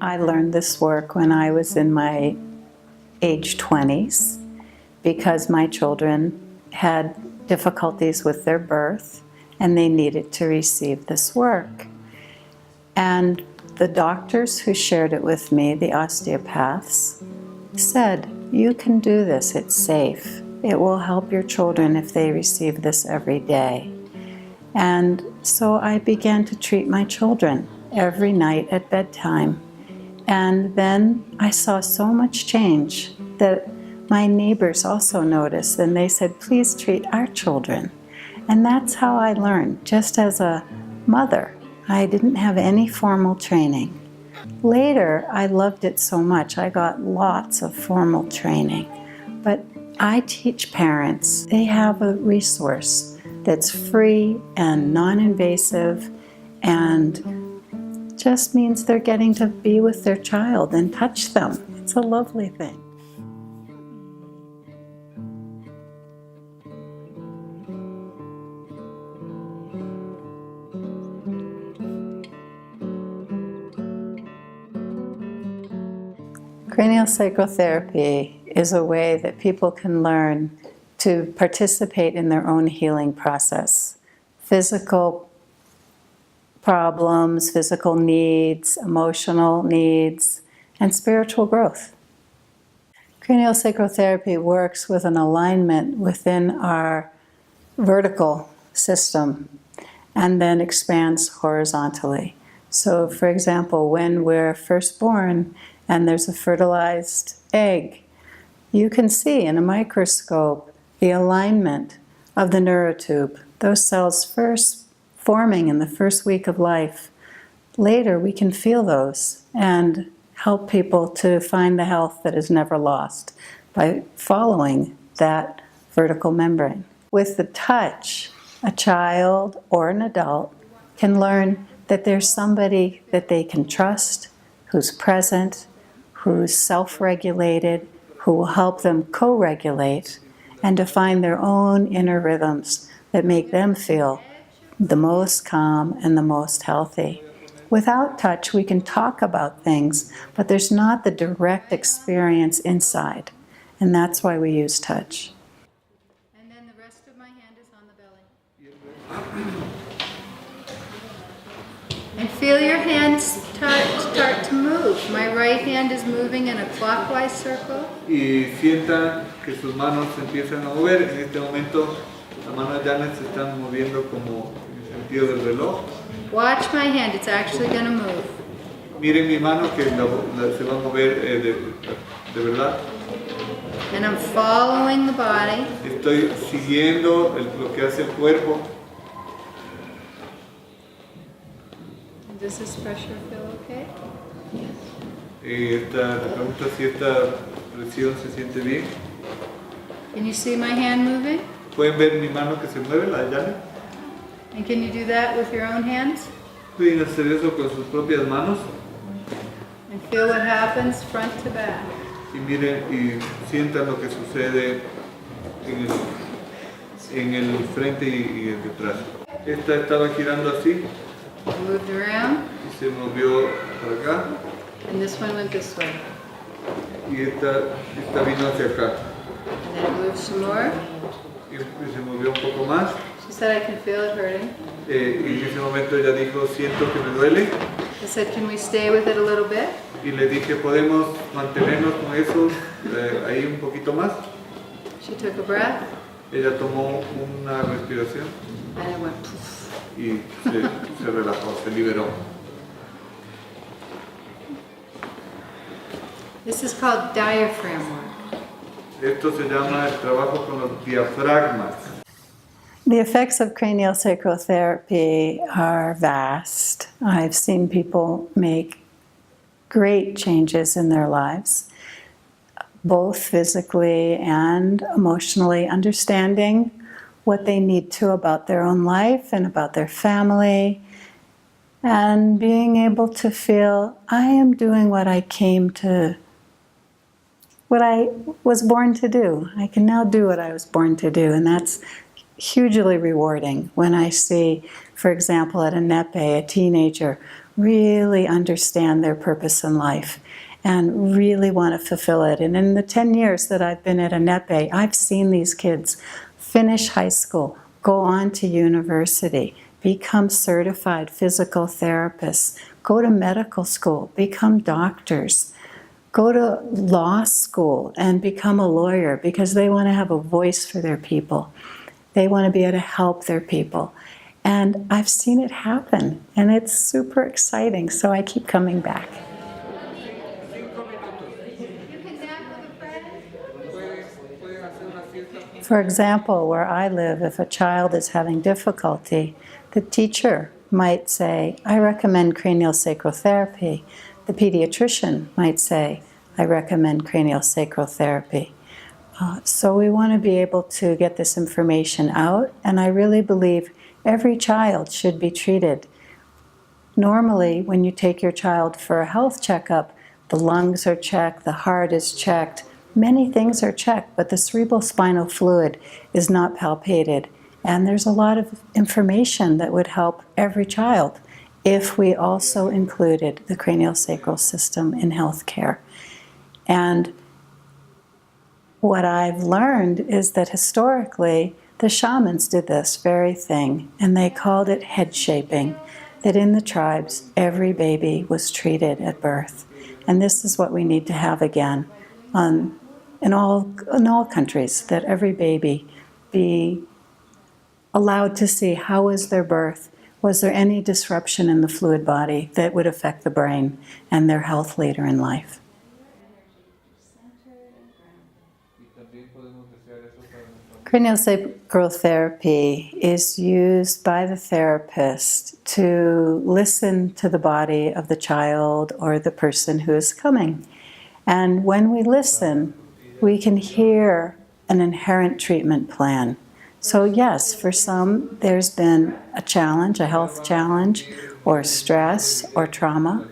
I learned this work when I was in my age 20s because my children had difficulties with their birth and they needed to receive this work. And the doctors who shared it with me, the osteopaths, said, you can do this, it's safe. It will help your children if they receive this every day. And so I began to treat my children every night at bedtime. And then I saw so much change that my neighbors also noticed, and they said, please treat our children. And that's how I learned, just as a mother. I didn't have any formal training. Later, I loved it so much, I got lots of formal training. But I teach parents, they have a resource that's free and non-invasive and just means they're getting to be with their child and touch them. It's a lovely thing. Craneo Sacral therapy is a way that people can learn to participate in their own healing process. Physical problems, physical needs, emotional needs, and spiritual growth. Craneo Sacral therapy works with an alignment within our vertical system and then expands horizontally. So, for example, when we're first born and there's a fertilized egg, you can see in a microscope the alignment of the neurotube. Those cells first forming in the first week of life. Later we can feel those and help people to find the health that is never lost by following that vertical membrane. With the touch, a child or an adult can learn that there's somebody that they can trust, who's present, who's self-regulated, who will help them co-regulate and to find their own inner rhythms that make them feel the most calm and the most healthy. Without touch, we can talk about things, but there's not the direct experience inside, and that's why we use touch. And then the rest of my hand is on the belly. And feel your hands start to move. My right hand is moving in a clockwise circle. Y sientan que sus manos se empiezan a mover. En este momento, las manos de Janeth se están moviendo como en el sentido del reloj. Watch my hand, it's actually going to move. Miren mi mano que se va a mover de verdad. And I'm following the body. Estoy siguiendo lo que hace el cuerpo. Does this pressure feel okay? La pregunta si esta presión se siente bien. Can you see my hand moving? ¿Pueden ver mi mano que se mueve, la de Janeth? And can you do that with your own hands? ¿Pueden hacer eso con sus propias manos? And feel what happens front to back. Y miren y sientan lo que sucede en el frente y el detrás. Esta estaba girando así. Moved around. Y se movió para acá. And this one went this way. Y esta vino hacia acá. And then it moved some more. Y se movió un poco más. She said, I can feel it hurting. Y en ese momento ella dijo, siento que me duele. I said, can we stay with it a little bit? Y le dije, ¿podemos mantenernos con eso ahí un poquito más? She took a breath. Ella tomó una respiración. And it went poof. Y se relajó, se liberó. This is called diaphragm work. Esto se llama el trabajo con los diafragmas. The effects of craniosacral therapy are vast. I've seen people make great changes in their lives, both physically and emotionally, understanding what they need to about their own life and about their family, and being able to feel, I am doing what I was born to do. I can now do what I was born to do, and that's hugely rewarding when I see, for example, at a nepe, a teenager really understand their purpose in life and really want to fulfill it. And in the 10 years that I've been at Anepe, I've seen these kids finish high school, go on to university, become certified physical therapists, go to medical school, become doctors, go to law school and become a lawyer because they want to have a voice for their people. They want to be able to help their people. And I've seen it happen, and it's super exciting, so I keep coming back. For example, where I live, if a child is having difficulty, the teacher might say, I recommend cranial sacral therapy. The pediatrician might say, I recommend cranial sacral therapy. So we want to be able to get this information out, and I really believe every child should be treated. Normally, when you take your child for a health checkup, the lungs are checked, the heart is checked, many things are checked, but the cerebrospinal fluid is not palpated. And there's a lot of information that would help every child if we also included the craniosacral system in healthcare. And what I've learned is that historically, the shamans did this very thing, and they called it head shaping, that in the tribes, every baby was treated at birth. And this is what we need to have again in all countries, that every baby be allowed to see how was their birth, was there any disruption in the fluid body that would affect the brain and their health later in life. Craniosacral therapy is used by the therapist to listen to the body of the child or the person who is coming. And when we listen, we can hear an inherent treatment plan. So yes, for some, there's been a challenge, a health challenge, or stress, or trauma,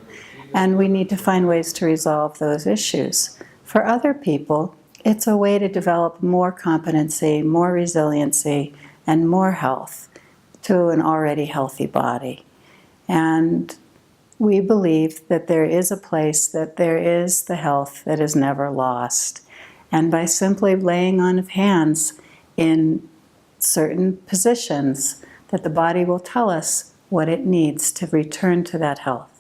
and we need to find ways to resolve those issues. For other people, it's a way to develop more competency, more resiliency, and more health to an already healthy body. And we believe that there is a place, that there is the health that is never lost. And by simply laying on of hands in certain positions, that the body will tell us what it needs to return to that health.